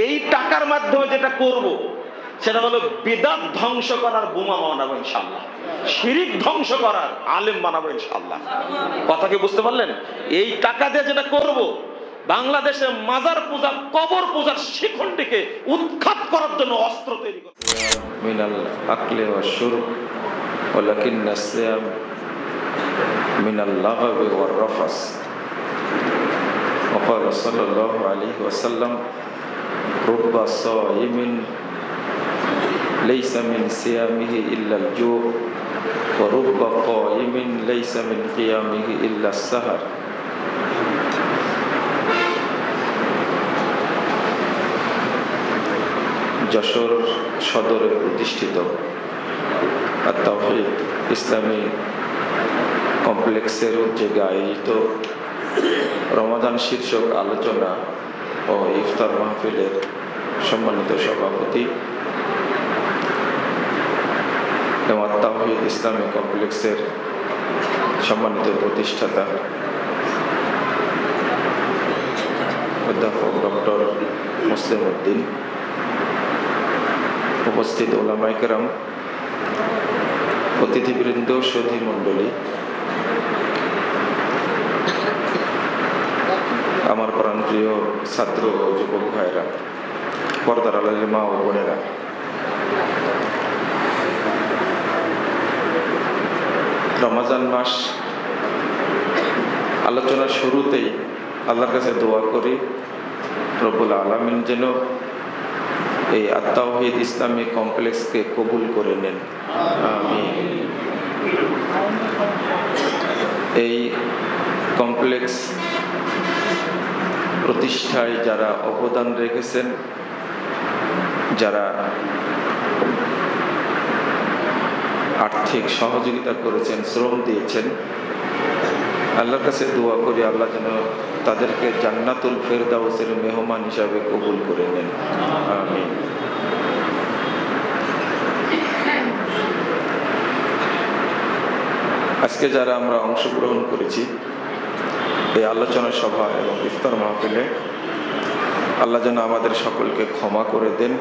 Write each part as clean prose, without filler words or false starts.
এই টাকার মাধ্যমে যেটা করব সেটা হলো বিদআত ধ্বংস করার বোমা বানাবো ইনশাআল্লাহ, শিরিক ধ্বংস করার আলেম বানাবো ইনশাআল্লাহ। কথা কি বুঝতে পারলেন? এই টাকা দিয়ে যেটা করব, বাংলাদেশে মাজার পূজা, কবর পূজার শিখনটিকে উৎখাত করার জন্য অস্ত্র তৈরি করব। মিনাল আকলি ওয়াশ শুরব ওয়ালাকিন্না সিয়াম মিনাল লাগাবি ওয়ার রাফাস। وقال صلى الله عليه وسلم رب صائم ليس من صيامه إلا الجوع ورب قائم ليس من قيامه إلا السهر। যশোর সদরে প্রতিষ্ঠিত আত-তাওহীদ ইসলামী কমপ্লেক্সের উদ্যোগে আয়োজিত রমাদান শীর্ষক আলোচনা ও ইফতার মাহফিলের সম্মানিত সভাপতি এবং আত-তাওহীদ ইসলামী কমপ্লেক্সের সম্মানিত প্রতিষ্ঠাতা অধ্যাপক ডক্টর মুসলিম উদ্দিন, উপস্থিত উলামায়ে কেরাম, অতিথিবৃন্দ, সুধী মণ্ডলী, আমার প্রাণপ্রিয় ছাত্র ও যুবক ভাইরা, পর্দার আড়ালের মা ও বোনেরা, রমজান মাস আলোচনার শুরুতেই আল্লাহর কাছে দোয়া করি রব্বুল আলামিন যেন এই আত-তাওহীদ ইসলামী কমপ্লেক্সকে কবুল করে নেন, আমিন। এই কমপ্লেক্স প্রতিষ্ঠায় যারা অবদান রেখেছেন, যারা আর্থিক সহযোগিতা করেছেন, শ্রম দিয়েছেন, আল্লাহর কাছে দোয়া করি আল্লাহ যেন তাদেরকে জান্নাতুল ফেরদাউসের মেহমান হিসাবে কবুল করে নেন, আমিন। আজকে যারা আমরা অংশগ্রহণ করেছি এই আলোচনা সভা এবং ইফতার মাহফিলে, আল্লাহ যেন আমাদের সকলকে ক্ষমা করে দেন,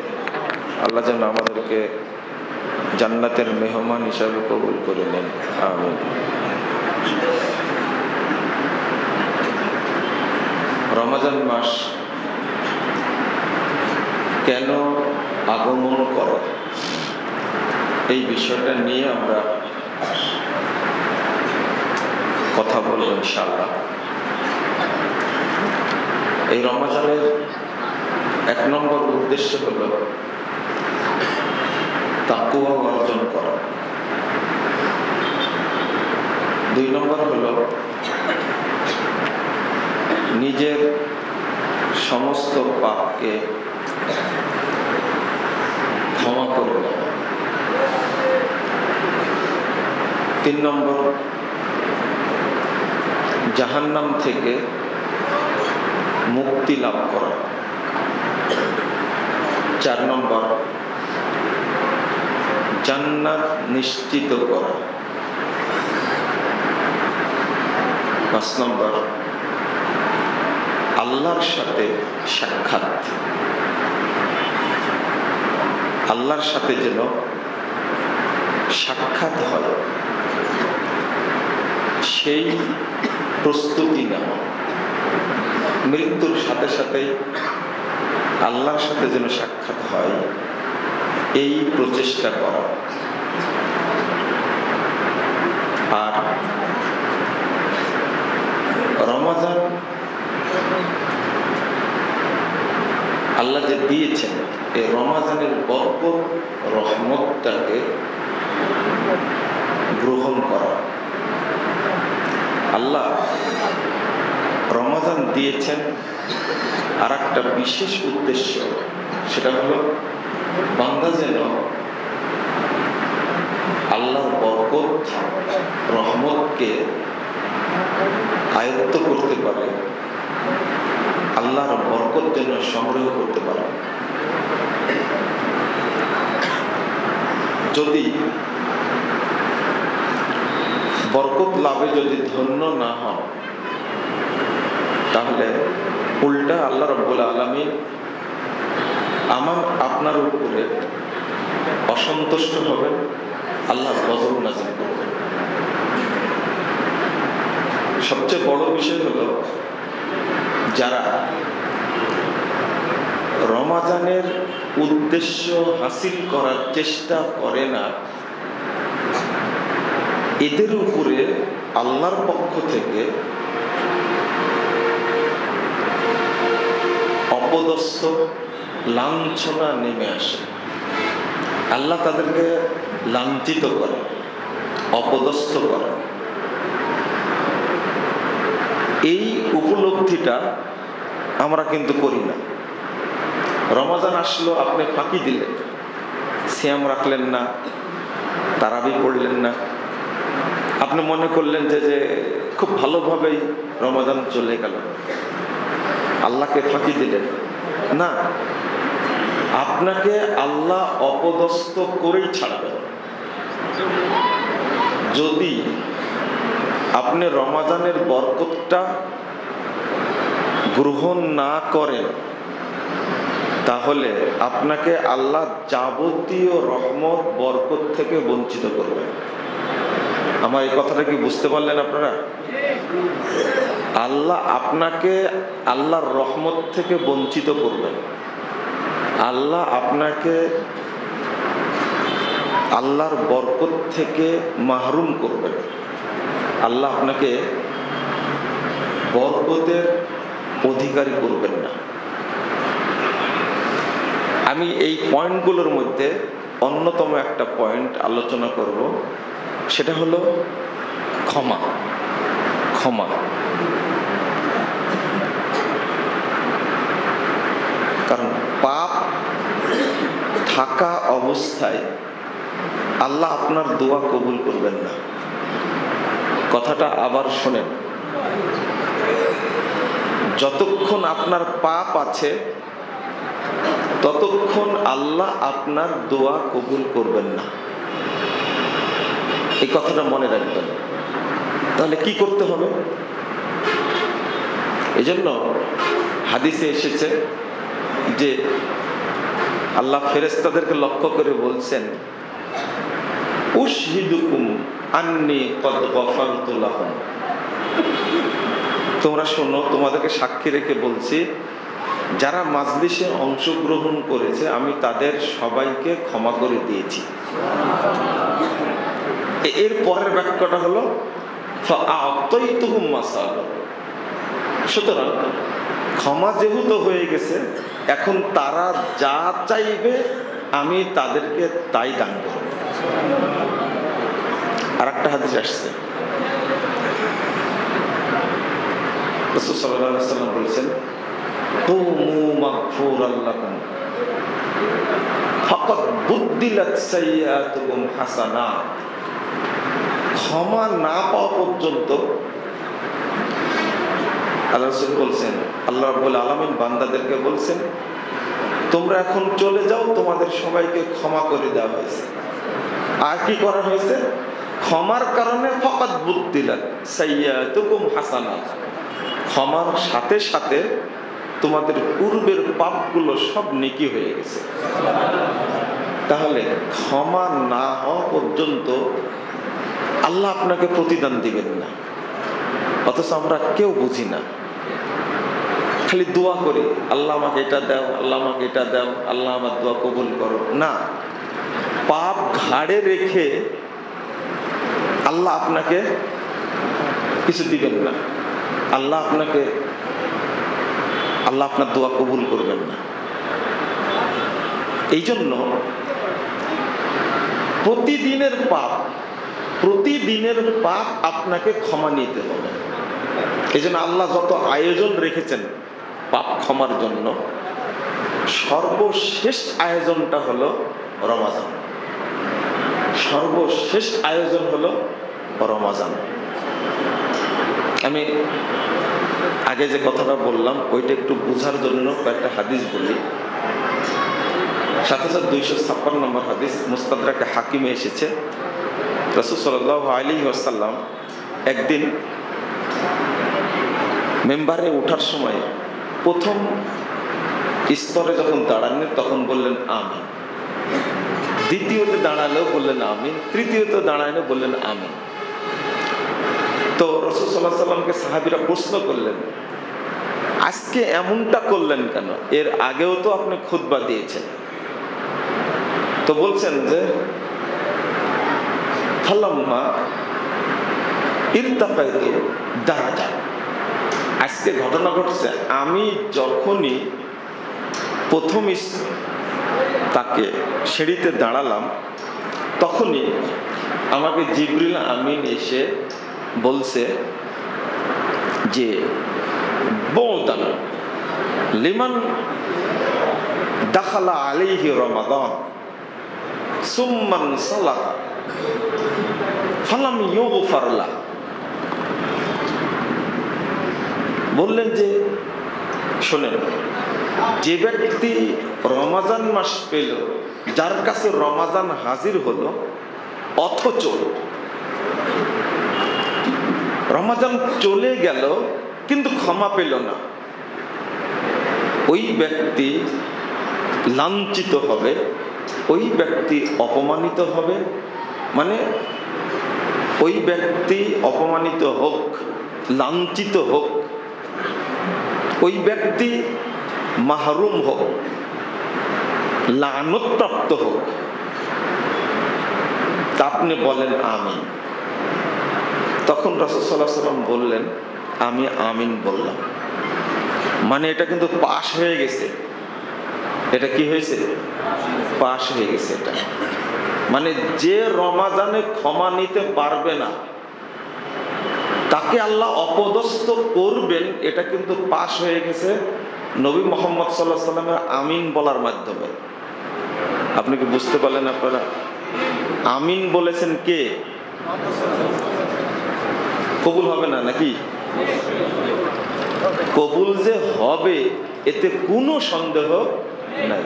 আল্লাহ যেন আমাদেরকে জান্নাতের মেহমান হিসাবে কবুল করে নেন, আমিন। রমজান মাস কেন আগমন করে, এই বিষয়টা নিয়ে আমরা কথা বলবো ইনশাআল্লাহ। এই রমজানের 1 নম্বর উদ্দেশ্য হলো তাকওয়া অর্জন করা, 2 নম্বর হলো নিজের সমস্ত পাপকে ক্ষমা করে দেওয়া, 3 নম্বর জাহান্নাম থেকে মুক্তি লাভ করা, 4 নম্বর জান্নাত নিশ্চিত করা, 5 নম্বর আল্লাহর সাথে সাক্ষাৎ, আল্লাহর সাথে যেন সাক্ষাৎ হয় সেই প্রস্তুতি নেওয়া, মৃত্যুর সাথে সাথে আল্লাহর সাথে যেন সাক্ষাৎ হয় এই প্রচেষ্টা করা। আর রমজান আল্লাহ যে দিয়েছেন, এই রমজানের বরকত রহমতটাকে গ্রহণ করা। আল্লাহ রমজান দিয়েছেন আর একটা বিশেষ উদ্দেশ্য, সেটা হলো বান্দা যেন আল্লাহর বরকত রহমতকে আয়ত্ত করতে পারে, আল্লাহর বরকত যেন সংগ্রহ করতে পারে। যদি বরকত লাভে যদি ধন্য না হন, তাহলে উল্টা আল্লাহ রাব্বুল আলামিন আমার আপনার উপরে অসন্তুষ্ট হবেন, আল্লাহ গজব নাযিল করবেন। সবচেয়ে বড় বিষয় হলো, যারা রমাজানের উদ্দেশ্য হাসিল করার চেষ্টা করে না, এদের উপরে আল্লাহর পক্ষ থেকে অপদস্থ লাঞ্ছনা নেমে আসে। আল্লাহ তাদেরকে লাঞ্ছিত করে, অপদস্থ করে। এই উপলব্ধিটা আমরা কিন্তু করি না। রমাজান আসলো, আপনি ফাঁকি দিলেন, সিয়াম রাখলেন না, তারাবি পড়লেন না, আপনি মনে করলেন যে খুব ভালোভাবেই রমাজান চলে গেল, আল্লাহকে ফাঁকি দিলেন না। আপনাকে আল্লাহ অপদস্থ করেই ছাড়বেন। যদি আপনি রমাজানের বরকতটা গ্রহণ না করেন, তাহলে আপনাকে আল্লাহ যাবতীয় রহমত বরকত থেকে বঞ্চিত করবেন। আমার এই কথাটা কি বুঝতে পারলেন আপনারা? আল্লাহ আপনাকে আল্লাহর রহমত থেকে বঞ্চিত করবেন। আল্লাহ আপনাকে আল্লাহর বরকত থেকে মাহরুম করবেন। আল্লাহ আপনাকে বরকতের অধিকারী করবেন না। আমি এই পয়েন্টগুলোর মধ্যে অন্যতম একটা পয়েন্ট আলোচনা করব, সেটা হলো ক্ষমা। ক্ষমা, কারণ পাপ থাকা অবস্থায় আল্লাহ আপনার দোয়া কবুল করবেন না। কথাটা আবার শোনেন, যতক্ষণ আপনার পাপ আছে ততক্ষণ আল্লাহ আপনার দোয়া কবুল করবেন না। এই কথাটা মনে রাখবেন। তাহলে কি করতে হবে? এজন্য হাদিসে এসেছে যে আল্লাহ ফেরেশতাদেরকে লক্ষ্য করে বলছেন, উশহিদুকুম আন্নী কদ গফারতু লাহুম। তোমরা শোনো, তোমাদেরকে সাক্ষী রেখে বলছি, যারা মাজলিসে অংশগ্রহণ করেছে আমি তাদের সবাইকে ক্ষমা করে দিয়েছি। এর পরের বাক্যটা হলো ফাআতাইতুহুম মাসালা। সুতরাং ক্ষমা যেহেতু হয়ে গেছে, এখন তারা যা চাইবে আমি তাদেরকে তাই দান করব। আর একটা হাদিস আসছে, রাসূল সাল্লাল্লাহু আলাইহি ওয়াসাল্লাম বলেছেন, কুমু মাগফুরাল লাকুম ফাকাদ বুদ্দিলাত সাইয়্যাতুকুম হাসানাত। ক্ষমা না পাওয়া পর্যন্ত আল্লাহ রাসূল বলছেন, আল্লাহ রাব্বুল আলামিন বান্দাদেরকে বলছেন, তোমরা এখন চলে যাও, তোমাদের সবাইকে ক্ষমা করে দেওয়া হয়েছে। আর কি করা হয়েছে? ক্ষমার কারণে ফাকাদ বুদ্দিলাত সাইয়্যাতুকুম হাসানাত। ক্ষমার সাথে সাথে তোমাদের পূর্বের পাপগুলো সব নেকি হয়ে গেছে। তাহলে ক্ষমা না হওয়া পর্যন্ত আল্লাহ আপনাকে প্রতিদান দিবেন না। অথচ আমরা কেউ বুঝি না, খালি দোয়া করি, আল্লাহ আমাকে এটা দাও, আল্লাহ আমাকে এটা দাও, আল্লাহ আমার দোয়া কবুল করো। না, পাপ ঘাড়ে রেখে আল্লাহ আপনাকে কিছু দিবেন না। আল্লাহ আপনার দোয়া কবুল করবেন না। এই জন্য প্রতিদিনের পাপ আপনাকে ক্ষমা নিতে হবে। এই জন্য আল্লাহ যত আয়োজন রেখেছেন পাপ ক্ষমার জন্য, সর্বশেষ আয়োজনটা হলো রমাজান। সর্বশেষ আয়োজন হলো রমাজান। আমি আগে যে কথাটা বললাম ওইটা একটু বোঝার জন্য কয়েকটা হাদিস বলি। ৭,২৫৬ নম্বর হাদিস, মুস্তাদরাকে হাকিমে এসেছে। রাসূল সাল্লাল্লাহু আলাইহি ওয়াসাল্লাম একদিন মেম্বারে ওঠার সময় প্রথম স্তরে যখন দাঁড়ালেন তখন বললেন আমিন, দ্বিতীয়তে দাঁড়ালেও বললেন আমিন, তৃতীয়তে দাঁড়ালেও বললেন আমিন। তো রাসূল সাল্লাল্লাহু আলাইহি সাল্লামকে সাহাবীরা প্রশ্ন করলেন, আজকে এমনটা করলেন কেন? এর আগেও তো আপনি খুতবা দিয়েছেন। তো বলছেন যে ফালাম্মা ইরতাকাইতু দারাজা, আজকে ঘটনা ঘটছে, আমি যখনই প্রথম তাকে সিঁড়িতে দাঁড়ালাম তখনই আমাকে জিবরিল আমিন এসে বলছে যে বউদান লিমান দাখালা আলাইহি রমাদান সুম্মান সালাহা ফালাম ইউগফার লাহু, বললেন যে শোনেন, যে ব্যক্তি রমাজান মাস পেল, যার কাছে রমাজান হাজির হলো, অথচ রমাজান চলে গেল কিন্তু ক্ষমা পেল না, ওই ব্যক্তি লাঞ্ছিত হবে, ওই ব্যক্তি অপমানিত হবে। মানে ওই ব্যক্তি অপমানিত হোক, লাঞ্ছিত হোক, ওই ব্যক্তি মাহরুম হোক, লানতপ্রাপ্ত হোক। তা আপনি বলেন আমিন। তখন রাসূল সাল্লাল্লাহু আলাইহি ওয়াসাল্লাম বললেন, আমি আমিন বললাম। মানে এটা কিন্তু পাশ হয়ে গেছে। এটা কি হয়েছে? পাশ হয়ে গেছে। এটা মানে যে রমাজানে ক্ষমা নিতে পারবে না তাকে আল্লাহ অপদস্থ করবেন, এটা কিন্তু পাশ হয়ে গেছে নবী মুহাম্মদ সাল্লাল্লাহু আলাইহি ওয়াসাল্লামের আমিন বলার মাধ্যমে। আপনি কি বুঝতে পারলেন? আপনারা আমিন বলেছেন কে? কবুল হবে না নাকি? কবুল যে হবে এতে কোনো সন্দেহ নাই।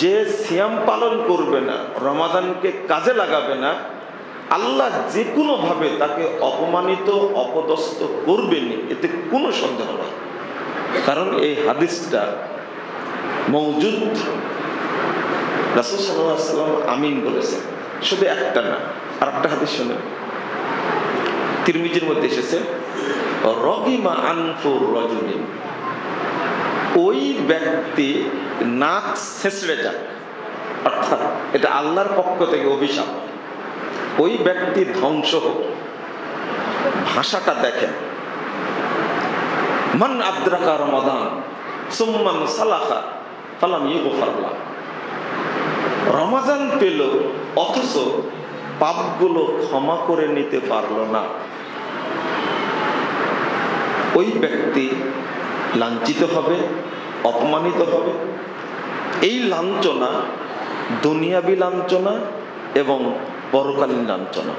যে সিয়াম পালন করবে না, রমাদানকে কাজে লাগাবে না, আল্লাহ যে কোনো ভাবে তাকে অপমানিত অপদস্থ করবেন, এতে কোনো সন্দেহ নাই। কারণ এই হাদিসটা মওজুদ, রাসূল সাল্লাল্লাহু আলাইহি ওয়াসাল্লাম আমিন বলেছেন। শুধু একটা না, আরেকটা হাদিস শুনেন, তিরমিজির মধ্যে এসেছে, রগিমা আনফুর রাজুলিন, ওই ব্যক্তি নাক ছেঁচড়ে যাক, অর্থাৎ এটা আল্লাহর পক্ষ থেকে অভিশাপ, ওই ব্যক্তি ধ্বংস হোক। ভাষাটা দেখেন, মান আদ্রাকা রমাদান সুম্মান সালাহা ফালাম ইউগফার লাহু, রমাজান পেল অথচ পাপগুলো ক্ষমা করে নিতে পারলো না, ওই ব্যক্তি লাঞ্ছিত হবে, অপমানিত হবে। এই লাঞ্ছনা দুনিয়াবী লাঞ্ছনা এবং পরকালীন লাঞ্ছনা।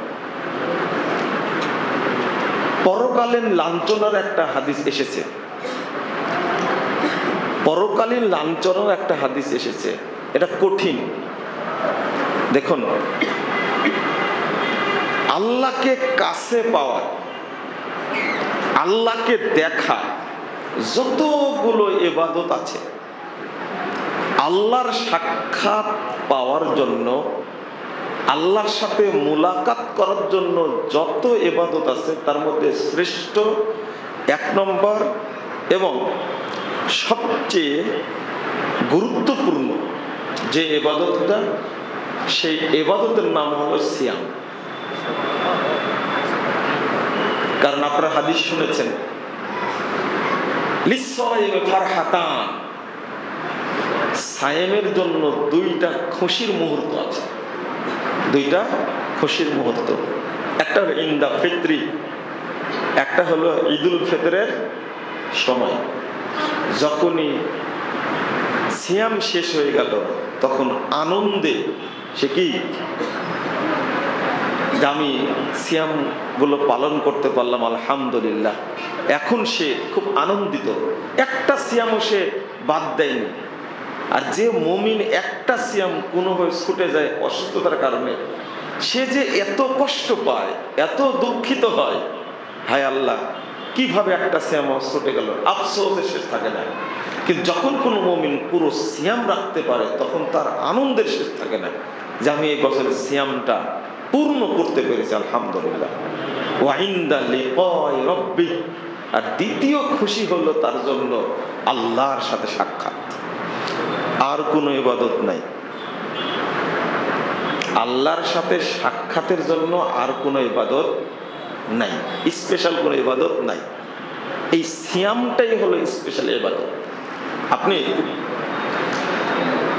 পরকালীন লাঞ্ছনার একটা হাদিস এসেছে, পরকালীন লাঞ্ছনার একটা হাদিস এসেছে, এটা কঠিন। দেখুন, আল্লাহকে কাছে পাওয়া, আল্লাহকে দেখা, যতগুলো ইবাদত আছে, আল্লাহর সাক্ষাৎ পাওয়ার জন্য, আল্লাহর সাথে মুলাকাত করার জন্য যত ইবাদত আছে তার মধ্যে শ্রেষ্ঠ, এক নম্বর এবং সবচেয়ে গুরুত্বপূর্ণ যে ইবাদতটা, সেই ইবাদতের নাম হলো সিয়াম। কারণ আপনারা হাদিস শুনেছেন, লিস-সাইমি ফারহাতান, সায়েমের জন্য দুইটা খুশির মুহূর্ত আছে, দুইটা খুশির মুহূর্ত। একটা হলো ইনদা ফিত্রি, একটা হলো ঈদুল ফিতরের সময়। যখনই সিয়াম শেষ হয়ে গেল তখন আনন্দে সে কি, আমি সিয়াম গুলো পালন করতে পারলাম, আলহামদুলিল্লাহ। এখন সে খুব আনন্দিত, একটা সিয়ামও সে বাদ দেয়নি। আর যে মুমিন একটা সিয়াম কোনোভাবে ছুটে যায় অসুস্থতার কারণে, সে যে এত কষ্ট পায়, এত দুঃখিত হয়, হায় আল্লাহ কিভাবে একটা সিয়াম ছুটে গেল, আফসোসে শেষ থাকে না। কিন্তু যখন কোনো মুমিন পুরো সিয়াম রাখতে পারে তখন তার আনন্দের শেষ থাকে না যে আমি এই বছরের সিয়ামটা পূর্ণ করতে পেরেছি, আলহামদুলিল্লাহ। ওয়া ইনদা লিকাই রাব্বি, আর দ্বিতীয় খুশি হলো তার জন্য আল্লাহর সাথে সাক্ষাৎ। আর কোনো ইবাদত নাই, আল্লাহর সাথে সাক্ষাতের জন্য আর কোনো ইবাদত নাই, স্পেশাল কোনো ইবাদত নাই। এই সিয়ামটাই হলো স্পেশাল ইবাদত। আপনি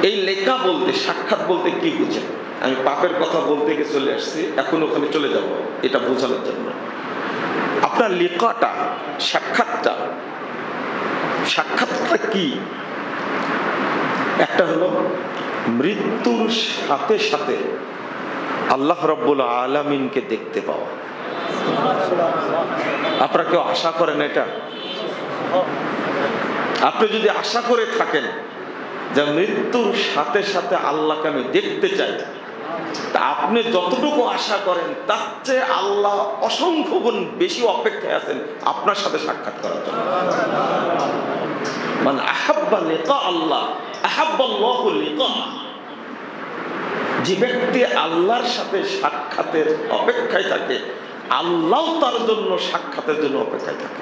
এই লেখা বলতে, সাক্ষাৎ বলতে কি বুঝেন? আমি পাপের কথা বলতে গিয়ে চলে আসছি, এখন ওখানে চলে যাব এটা বোঝানোর জন্য। আপনার লেখাটা, সাক্ষাৎটা কি? একটা হলো মৃত্যুর সাথে সাথে আল্লাহ রাব্বুল আলামিনকে দেখতে পাওয়া। আপনারা কেউ আশা করেন এটা? আপনি যদি আশা করে থাকেন যে মৃত্যুর সাথে সাথে আল্লাহকে আমি দেখতে চাই, তা আপনি যতটুকু আশা করেন তার চেয়ে আল্লাহ অসংখ্য গুণ বেশি অপেক্ষায় আছেন আপনার সাথে সাক্ষাৎ করার জন্য। মানে আহাব্বা লিকা আল্লাহ আহাব্বাল্লাহু লিকা, যে ব্যক্তি আল্লাহর সাথে সাক্ষাতের অপেক্ষায় থাকে আল্লাহ তার জন্য সাক্ষাতের জন্য অপেক্ষায় থাকে।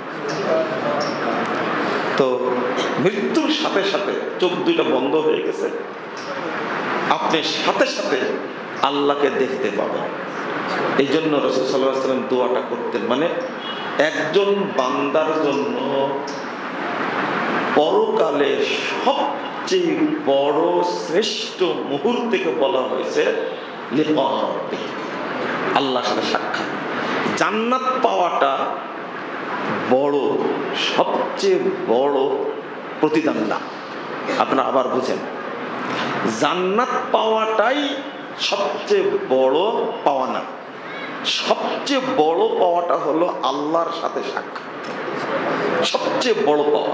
তো মৃত্যুর সাথে সাথে চোখ দুইটা বন্ধ হয়ে গেছে, আপনি সাথে সাথে আল্লাহকে দেখতে পাবেন। এই জন্য রাসূল সাল্লাল্লাহু আলাইহি ওয়াসাল্লাম দোয়াটা করতেন। মানে একজন বান্দার জন্য পরকালে সবচেয়ে বড় শ্রেষ্ঠ মুহূর্তকে বলা হয়েছে লিকা রাব্বিক, আল্লাহর সাথে সাক্ষাৎ। জান্নাত পাওয়াটা বড়, সবচেয়ে বড় প্রতিদান না। আপনারা আবার বুঝেন, জান্নাত পাওয়াটাই সবচেয়ে বড় পাওয়া না, সবচেয়ে বড় পাওয়াটা হলো আল্লাহর সাথে সাক্ষাৎ। সবচেয়ে বড় পাওয়া,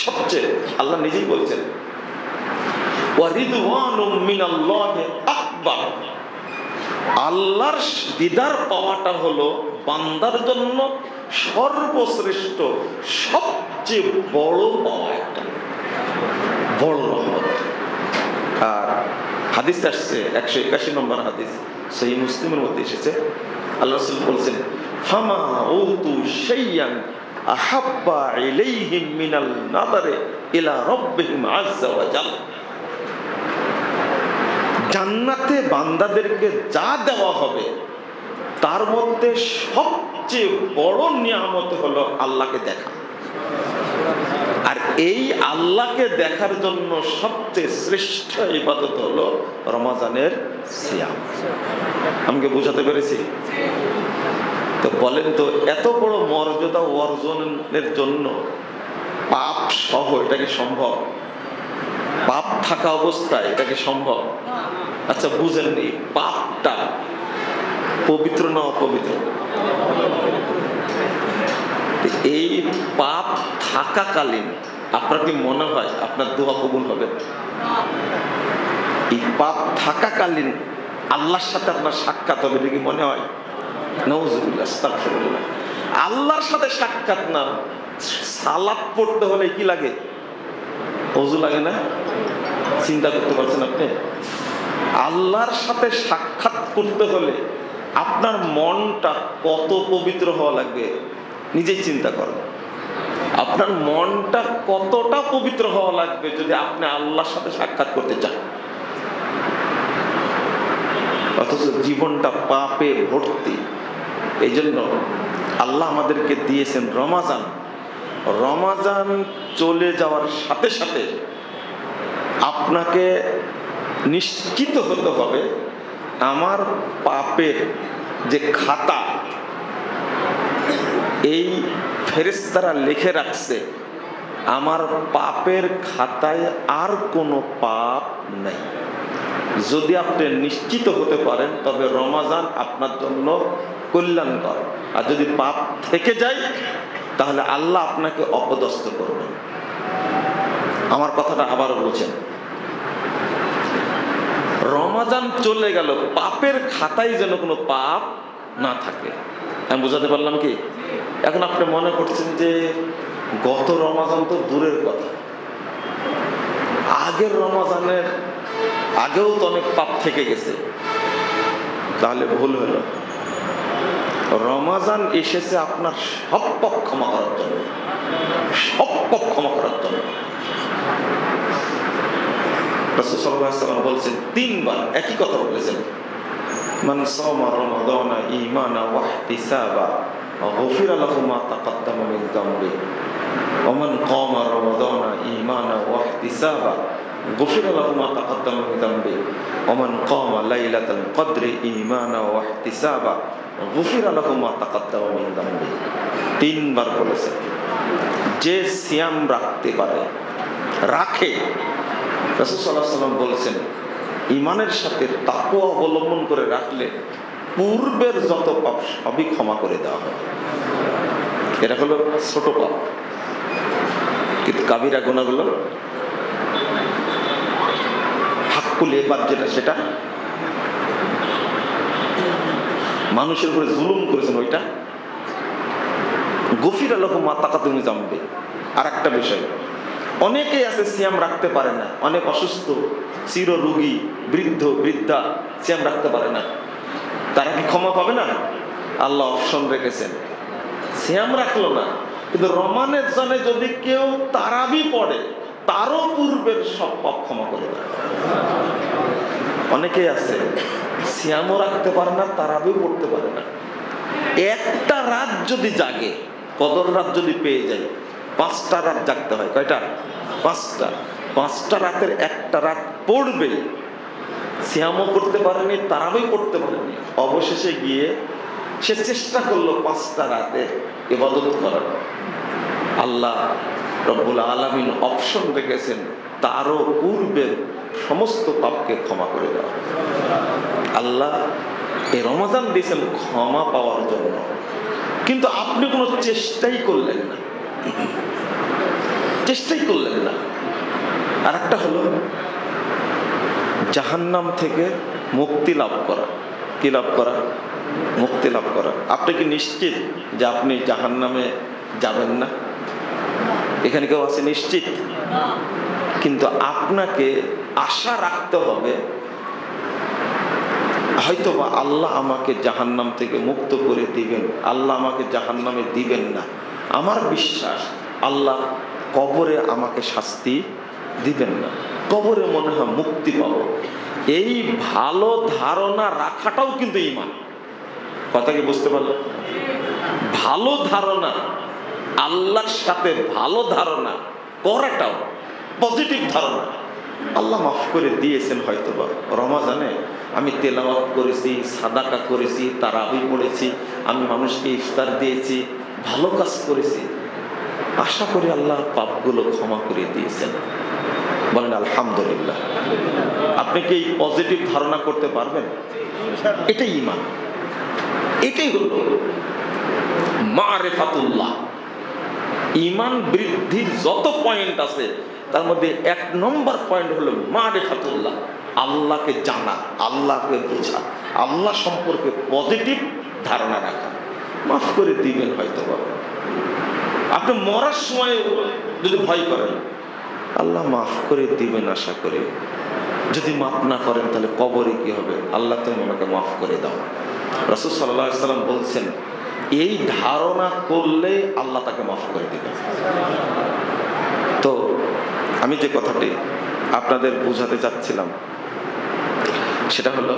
সবচেয়ে, আল্লাহ নিজেই বলছেন ওয়া রিদওয়ানুম মিনাল্লাহি আকবার, আল্লাহর দিদার পাওয়াটা হলো বান্দার জন্য সর্বশ্রেষ্ঠ সবচেয়ে বড় পাওয়া, একটা বড় রহমত। আর হাদিস আসছে 181 নম্বর হাদিস, সহিহ মুসলিমের মধ্যে এসেছে, আল্লাহ রাসূল বলেছেন ফামা উতু শাইয়ান আহাব্বা ইলাইহিম মিনাল নাযারি ইলা রাব্বিহিম আযজা ওয়া জাল্লা, জান্নাতে বান্দাদেরকে যা দেওয়া হবে তার মধ্যে সবচেয়ে বড় নিয়ামত হলো আল্লাহকে দেখা। আর এই আল্লাহকে দেখার জন্য সবচেয়ে শ্রেষ্ঠ ইবাদত হলো রমজানের সিয়াম। আমাকে বোঝাতে পেরেছি? তো বলেন তো, এত বড় মর্যাদা অর্জনের জন্য পাপ সহ এটা কি সম্ভব? পাপ থাকা অবস্থায় এটা কি সম্ভব? আচ্ছা বুঝেননি, পাপটা পবিত্র না অপবিত্র? এই পাপ থাকাকালীন আপনার কি মনে হয় আপনার দোয়া কবুল হবে? এই পাপ থাকাকালীন আল্লাহর সাথে আপনার সাক্ষাৎ হবে, এটা কি মনে হয়? নাউযুবিল্লাহ, আস্তাগফিরুল্লাহ। আল্লাহর সাথে সাক্ষাৎ না, সালাত পড়তে হলে কি লাগে? ওযু লাগে না? চিন্তা করতে পারছেন আপনি? আল্লাহর সাথে সাক্ষাৎ করতে হলে আপনার মনটা কত পবিত্র হওয়া লাগবে নিজেই চিন্তা করেন। আপনার মনটা কতটা পবিত্র হওয়া লাগবে যদি আপনি আল্লাহর সাথে সাক্ষাৎ করতে চান। অথচ জীবনটা পাপে ভর্তি। এই জন্য আল্লাহ আমাদেরকে দিয়েছেন রমাজান। রমাজান চলে যাওয়ার সাথে সাথে আপনাকে নিশ্চিত হতে হবে আমার পাপের যে খাতা, এই ফেরেশতারা লিখে রাখছে আমার পাপের খাতায় আর কোনো পাপ নেই। যদি আপনি নিশ্চিত হতে পারেন তবে রমাজান আপনার জন্য কল্যাণকর। আর যদি পাপ থেকে যায় তাহলে আল্লাহ আপনাকে অপদস্থ করবেন। আমার কথাটা আবার বলছেন, রমাজান চলে গেল, পাপের খাতায় যেন কোনো পাপ না থাকে। আমি বুঝাতে পারলাম কি? এখন আপনি মনে করছেন যে গত রমাজান তো দূরের কথা, আগের রমজানের আগেও তো অনেক পাপ থেকে গেছে, তাহলে ভুল হলো। রমজান এসেছে আপনার সব পাপ ক্ষমা করার জন্য, সব পাপ ক্ষমা করার জন্য। রাসূল সাল্লাল্লাহু আলাইহি ওয়াসাল্লাম বলছেন, 3 বার একই কথা বলেছেন, মান সামা রমাদানা ঈমানা ওয়া ইহতিসাবা গুফিরা লাহু মা তাকাদ্দামা মিন যামবি ওয়া মান কামা রমাদানা ঈমানা ওয়া ইহতিসাবা গুফিরা লাহু মা তাকাদ্দামা মিন যামবি ওয়া মান কামা লাইলাতাল কদরি ঈমানা ওয়া ইহতিসাবা গুফিরা লাহু মা তাকাদ্দামা মিন যামবি। 3 বার বলেছেন, যে সিয়াম রাখতে পারে, রাখে, রাসূল সাল্লাল্লাহু আলাইহি ওয়াসাল্লাম বলেছেন ঈমানের সাথে তাকওয়া অবলম্বন করে রাখলে পূর্বের যত পাপ সবই ক্ষমা করে দেওয়া হয়। এটা হলো ছোট পাপ, কিন্তু কাবিরা গুনাহগুলো হাক্কুল ইবাদ যেটা, সেটা মানুষের উপরে জুলুম করেছেন, ওইটা গফিরা লাহু মা তাকাদ্দামা মিন যামবি। আর একটা বিষয়, অনেকেই আছে সিয়াম রাখতে পারে না, অনেক অসুস্থ, চির রোগী, বৃদ্ধ বৃদ্ধা সিয়াম রাখতে পারে না, তারা কি ক্ষমা পাবে না? আল্লাহ অপশন রেখেছেন, সিয়াম রাখলো না কিন্তু রমানের জন্য যদি কেউ তারাবি পড়ে, তারও পূর্বের সব পাপ ক্ষমা করে দেয়। অনেকেই আছে সিয়ামও রাখতে পারে না, তারাবিও পড়তে পারে না, একটা রাত যদি জাগে, কদর রাত যদি পেয়ে যায়, 5টা রাত জাগতে হয়। কয়টা? 5টা রাতের একটা রাত পড়বে, সিয়ামও করতে পারেনি, তারাবিও করতে পারেনি, অবশেষে গিয়ে সে চেষ্টা করলো 5টা রাতে ইবাদত করার। আল্লাহ রব্বুল আলামিন অপশন রেখেছেন তারও পূর্বের সমস্ত পাপকে ক্ষমা করে দেওয়া। আল্লাহ এই রমজান দিয়েছেন ক্ষমা পাওয়ার জন্য, কিন্তু আপনি কোনো চেষ্টাই করলেন না, চেষ্টাই করলেন না। আর একটা হলো জাহান্নাম থেকে মুক্তি লাভ করা। কি লাভ করা? মুক্তি লাভ করা। আপনি কি নিশ্চিত যে আপনি জাহান্নামে যাবেন না? এখানে কেউ আছে নিশ্চিত? কিন্তু আপনাকে আশা রাখতে হবে, হয়তোবা আল্লাহ আমাকে জাহান্নাম থেকে মুক্ত করে দিবেন, আল্লাহ আমাকে জাহান্নামে দিবেন না। আমার বিশ্বাস আল্লাহ কবরে আমাকে শাস্তি দিবেন না, কবরে মনে হয় মুক্তি পাবো। এই ভালো ধারণা রাখাটাও কিন্তু ঈমান। কথা কি বুঝতে পারলো? ভালো ধারণা, আল্লাহর সাথে ভালো ধারণা করাটাও পজিটিভ ধারণা। আল্লাহ মাফ করে দিয়েছেন, হয়তোবা রমজানে আমি তেলাওয়াত করেছি, সাদাকা করেছি, তারাবি পড়েছি, আমি মানুষকে ইফতার দিয়েছি, ভালো কাজ করেছি, আশা করি আল্লাহ পাপগুলো ক্ষমা করে দিয়েছেন। বলেন আলহামদুলিল্লাহ। আপনি কি এই পজিটিভ ধারণা করতে পারবেন? এটাই ঈমান, এটাই হলো মারিফাতুল্লাহ। ঈমান বৃদ্ধির যত পয়েন্ট আছে তার মধ্যে 1 নম্বর পয়েন্ট হলো মারিফাতুল্লাহ, আল্লাহকে জানা, আল্লাহকে বোঝা, আল্লাহ সম্পর্কে পজিটিভ ধারণা রাখা। মাফ করে দিবেন হয়তোবা। আপনি মরার সময় যদি ভয় করেন, আল্লাহ মাফ করে দিবেন আশা করে। যদি মাফ না করেন তাহলে কবরে কি হবে? আল্লাহ তুমি আমাকে মাফ করে দাও। রাসূল সাল্লাল্লাহু আলাইহি ওয়াসাল্লাম বলছেন, এই ধারণা করলে আল্লাহ তাকে মাফ করে দিবেন। তো আমি যে কথাটি আপনাদের বোঝাতে চাচ্ছিলাম সেটা হলো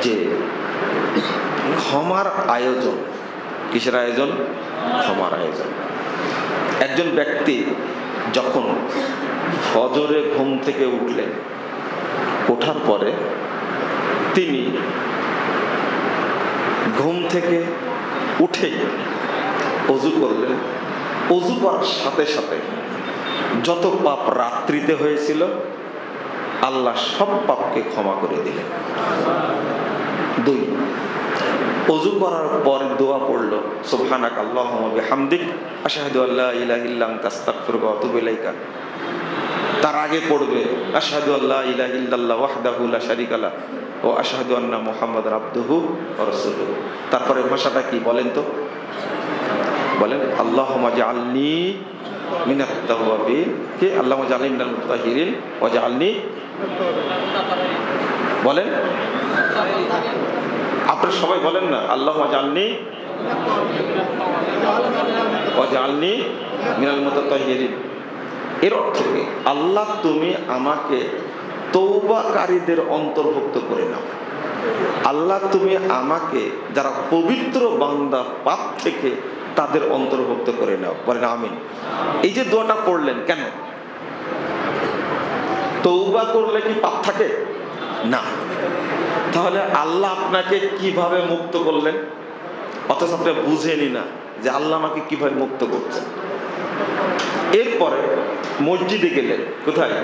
যে ক্ষমার আয়োজন। কিসের আয়োজন? ক্ষমার আয়োজন। একজন ব্যক্তি যখন ফজরে ঘুম থেকে উঠলেন, ওঠার পরে তিনি ঘুম থেকে উঠেই ওযু করলেন। ওযু করার সাথে সাথে যত পাপ রাত্রিতে হয়েছিল আল্লাহ সব পাপকে ক্ষমা করে দিলেন। 2, ওযু করার পরে দোয়া পড়লো, সুবহানাক আল্লাহুম্মা বিহামদিক আশহাদু আল্লা ইলাহা ইল্লা আনতা আস্তাগফিরুকা ওয়া আতুবু ইলাইকা। তার আগে পড়বে আশহাদু আল্লা ইলাহা ইল্লাল্লাহ ওয়াহদাহু লা শারীকা লাহু ওয়া আশহাদু আন্না মুহাম্মাদার আবদুহু ওয়া রাসূলুহু। তারপরে ভাষাটা কি বলেন তো? বলেন আল্লাহুম্মা জাআলনি মিনাত তাওয়াবিন, কে আল্লাহুম্মা জাআলনি মিনাল মুতাহহিরিন ওয়া জাআলনি, বলেন আপনারা সবাই বলেন না, আল্লাহুম্মা জাআলনি ওয়া জাআলনি মিনাল মুতাহহিরিন। এর অর্থ কি? আল্লাহ তুমি আমাকে তওবাকারীদের অন্তর্ভুক্ত করে নাও। আল্লাহ তুমি আমাকে যারা পবিত্র বান্দা পাপ থেকে তাদের অন্তর্ভুক্ত করে নাও, বলেন আমিন। এই যে দোয়াটা পড়লেন কেন? তওবা করলে কি পাপ থাকে না? তাহলে আল্লাহ আপনাকে কিভাবে মুক্ত করলেন? অথচ আপনি বুঝেনি না যে আল্লাহ আমাকে কিভাবে মুক্ত করছেন। এরপরে মসজিদে গেলেন, কোথায়?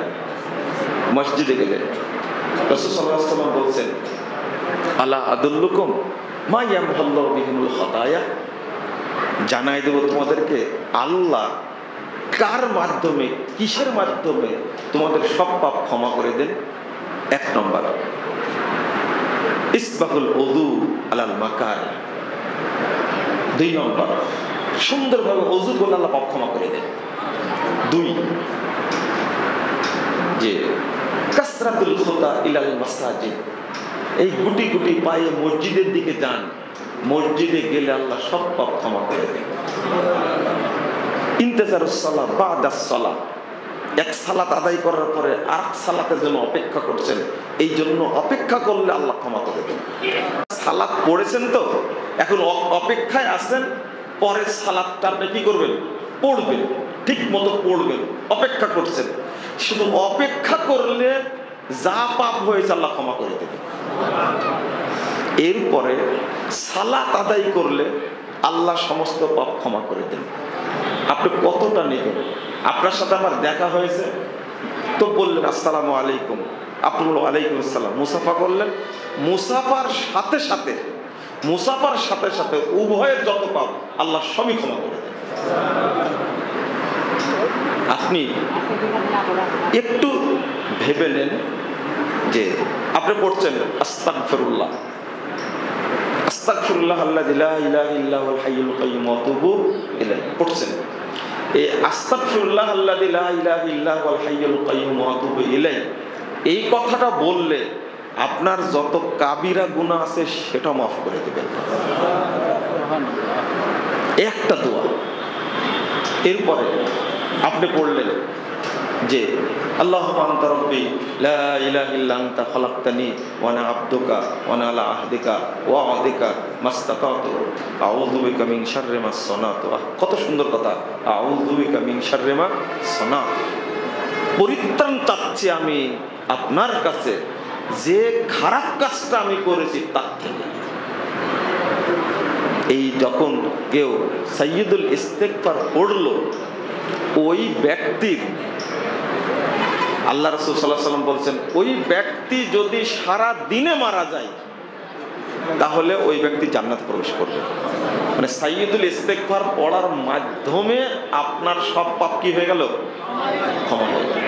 মসজিদে গেলেন। রাসূল সাল্লাল্লাহু আলাইহি ওয়াসাল্লাম বলছেন, আলা আদুল্লুকুম মা ইয়ামহুল্লাহু বিহিল খাতায়া, জানাই দেব তোমাদেরকে আল্লাহ কার মাধ্যমে, কিসের মাধ্যমে তোমাদের সব পাপ ক্ষমা করে দেন। 1 নম্বর, ইসবাহুল উযু আলাল মাকার। 2 নম্বর, সুন্দরভাবে ওযু করলে আল্লাহ পাপ ক্ষমা করে দেন। 2, যে কাসরাতুল খুতা ইলাল মাসাজিদ, এই গুটি গুটি পায়ে মসজিদের দিকে যান, মসজিদে গেলে আল্লাহ সব পাপ ক্ষমা করে দেন। ইন্তেজারুস সালাহ বাদাস সালাহ, এক সালাত আদায় করার পরে আরেক সালাতের জন্য অপেক্ষা করছেন, এই জন্য অপেক্ষা করলে আল্লাহ ক্ষমা করে দেন। সালাত পড়েছেন তো, এখন অপেক্ষায় আছেন, পরের সালাতটা আপনি কি করবেন? পড়বেন, ঠিক মতো পড়বেন, অপেক্ষা করছেন। শুধু অপেক্ষা করলে যা পাপ হয়েছে আল্লাহ ক্ষমা করে দেবেন। এরপরে সালাত আদায় করলে আল্লাহ সমস্ত পাপ ক্ষমা করে দেন। আপনি কতটা নেবেন? আপনার সাথে আমার দেখা হয়েছে তো বললেন আসসালামু আলাইকুম, আপনি বললেন ওয়ালাইকুম আসসালাম, মুসাফা করলেন, মুসাফার সাথে সাথে উভয়ের যত পাপ আল্লাহ সবই ক্ষমা করে দেন। আপনি একটু ভেবে নেন যে আপনি পড়ছেন আস্তাগফিরুল্লাহ, আস্তাগফিরুল্লাহ আল্লাযী লা ইলাহা ইল্লা হুয়াল হাইয়ুল কাইয়্যুম ওয়া আতুবু ইলাইহি পড়ছেন। এই আস্তাগফিরুল্লাহ আল্লাযী লা ইলাহা ইল্লা হুয়াল হাইয়ুল কাইয়্যুম ওয়া আতুবু ইলাইহি, এই কথাটা বললে আপনার যত কাবিরা গুনাহ আছে সেটা মাফ করে দেবেন। একটা দোয়া। এরপরে আপনি পড়লেন যে আল্লাহুম্মা আনতা রাব্বি লা ইলাহা ইল্লা আনতা খালাকতানি ওয়া আনা আবদুকা ওয়া আনা আলা আহদিকা ওয়া ওয়াদিকা মাসতাতাতু আউযু বিকা মিন শাররি মা সানাতু। কত সুন্দর কথা, আউযু বিকা মিন শাররি মা সানাতু, পরিত্রাণ চাচ্ছি আমি আপনার কাছে যে খারাপ কাজটা আমি করেছি তার থেকে। এই যখন কেউ সাইয়্যিদুল ইস্তিগফার পড়লো, ওই ব্যক্তির, আল্লাহ রাসূল সাল্লাল্লাহু আলাইহি ওয়াসাল্লাম বলছেন, ওই ব্যক্তি যদি সারা দিনে মারা যায় তাহলে ওই ব্যক্তি জান্নাতে প্রবেশ করবে। মানে সাইয়্যিদুল ইস্তিগফার পড়ার মাধ্যমে আপনার সব পাপ কি হয়ে গেল? ক্ষমা হয়ে গেল।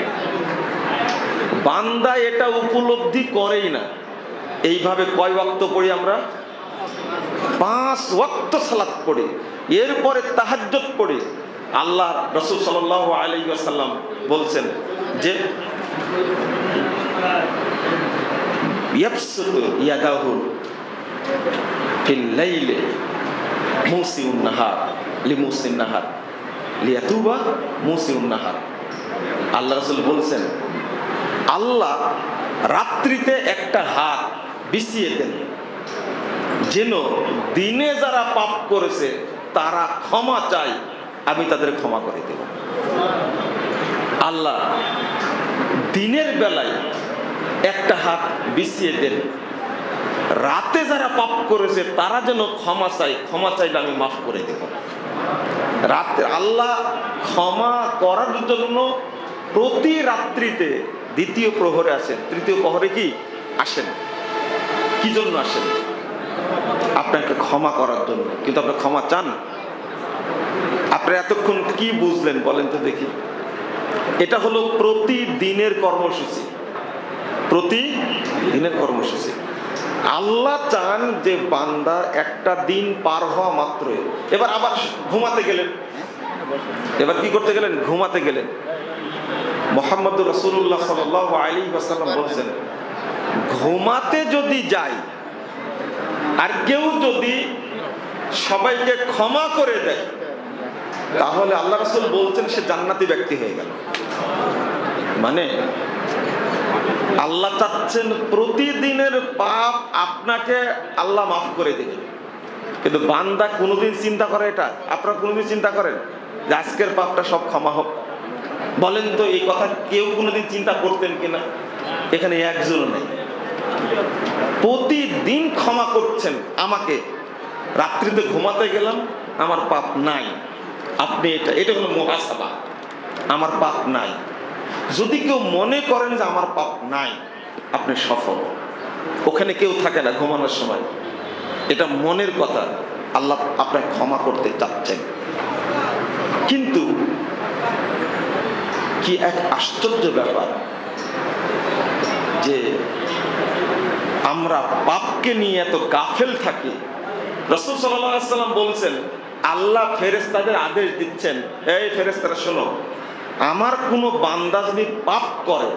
বান্দা এটা উপলব্ধি করেই না। এইভাবে কয় ওয়াক্ত পড়ি আমরা? 5 ওয়াক্ত সালাত পড়ি, এরপরে তাহাজ্জুদ পড়ি। আল্লাহ রাসূল সাল্লাল্লাহু আলাইহি ওয়াসাল্লাম বলছেন যে ইয়াবসুতু ইয়াদাহু ফিল লাইলি মুসিউন নাহার লিমুসিন নাহার লিয়াতুবা মুসিউন নাহার। আল্লাহ রাসূল বলছেন, আল্লাহ রাত্রিতে একটা হাত বিছিয়ে দেন যেন দিনে যারা পাপ করেছে তারা ক্ষমা চায়, আমি তাদের ক্ষমা করে দেব। আল্লাহ দিনের বেলায় একটা হাত বিছিয়ে দেন, রাতে যারা পাপ করেছে তারা যেন ক্ষমা চায়, ক্ষমা চাইলে আমি মাফ করে দেব। রাতে আল্লাহ ক্ষমা করার জন্য প্রতি রাত্রিতে দ্বিতীয় প্রহরে আসেন, তৃতীয় প্রহরে কি আসেন? কি জন্য আসেন? আপনাকে ক্ষমা করার জন্য। কিন্তু আপনি ক্ষমা চান? আপনি এতক্ষণ কি বুঝলেন বলেন তো দেখি? এটা হলো প্রতিদিনের কর্মসূচি, প্রতিদিনের কর্মসূচি। আল্লাহ চান যে বান্দার একটা দিন পার হওয়া মাত্রই, এবার আবার ঘুমাতে গেলেন, এবার কি করতে গেলেন? ঘুমাতে গেলেন। মুহাম্মদুর রাসূলুল্লাহ সাল্লাল্লাহু আলাইহি ওয়াসাল্লাম বলছেন, ঘুমাতে যদি যাই আর কেউ যদি সবাইকে ক্ষমা করে দেয়, তাহলে আল্লাহ রাসূল বলছেন সে জান্নাতি ব্যক্তি হয়ে গেল। মানে আল্লাহ চাচ্ছেন প্রতিদিনের পাপ আপনাকে আল্লাহ মাফ করে দেবেন। কিন্তু বান্দা কোনোদিন চিন্তা করে এটা? আপনারা কোনোদিন চিন্তা করেন যে আজকের পাপটা সব ক্ষমা হোক? বলেন তো, এই কথা কেউ কোনোদিন চিন্তা করতেন কিনা? এখানে একজনও নেই। প্রতিদিন ক্ষমা করছেন আমাকে। রাত্রিতে ঘুমাতে গেলাম, আমার পাপ নাই। আপনি এটা হলো মুহাসাবা, আমার পাপ নাই। যদি কেউ মনে করেন যে আমার পাপ নাই, আপনি সফল। ওখানে কেউ থাকে না ঘুমানোর সময়, এটা মনের কথা। আল্লাহ আপনাকে ক্ষমা করতে চাচ্ছেন। কিন্তু কি এক আশ্চর্য ব্যাপার যে আমরা পাপকে নিয়ে এত গাফেল থাকি। রাসূল সাল্লাল্লাহু আলাইহি ওয়াসাল্লাম বলছেন, আল্লাহ ফেরেশতাদের আদেশ দিচ্ছেন, এই ফেরেশতারা শোনো, আমার কোনো বান্দা যদি পাপ করে